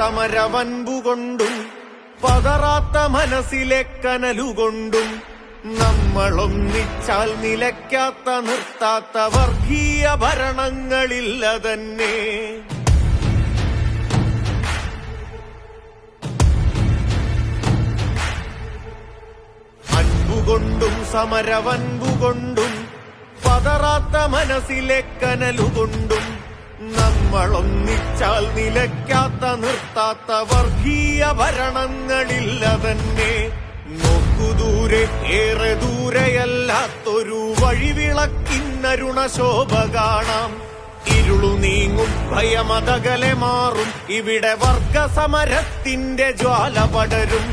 സമരവൻപുകൊണ്ടും പതറാത്ത മനസ്സിലെ കനലുകൊണ്ടും നമ്മളൊന്നിച്ചാൽ നിലയ്ക്കാത്ത നിർത്താത്ത വർഗീയ ഭരണങ്ങളില്ല തന്നെ. അൻപുകൊണ്ടും സമരവൻപുകൊണ്ടും പതറാത്ത മനസ്സിലെ കനലുകൊണ്ടും നമ്മളൊന്നിച്ചാൽ നിലയ്ക്കാത്ത നിർത്താത്ത വർഗീയ ഭരണങ്ങളില്ല തന്നെ. നോക്കുദൂരെ ഏറെ ദൂരെയല്ലാത്തൊരു വഴിവിളക്കിന്നരുണശോഭ കാണാം. ഇരുളു നീങ്ങും ഭയമതകലെ മാറും ഇവിടെ വർഗസമരത്തിന്റെ ജ്വാല പടരും.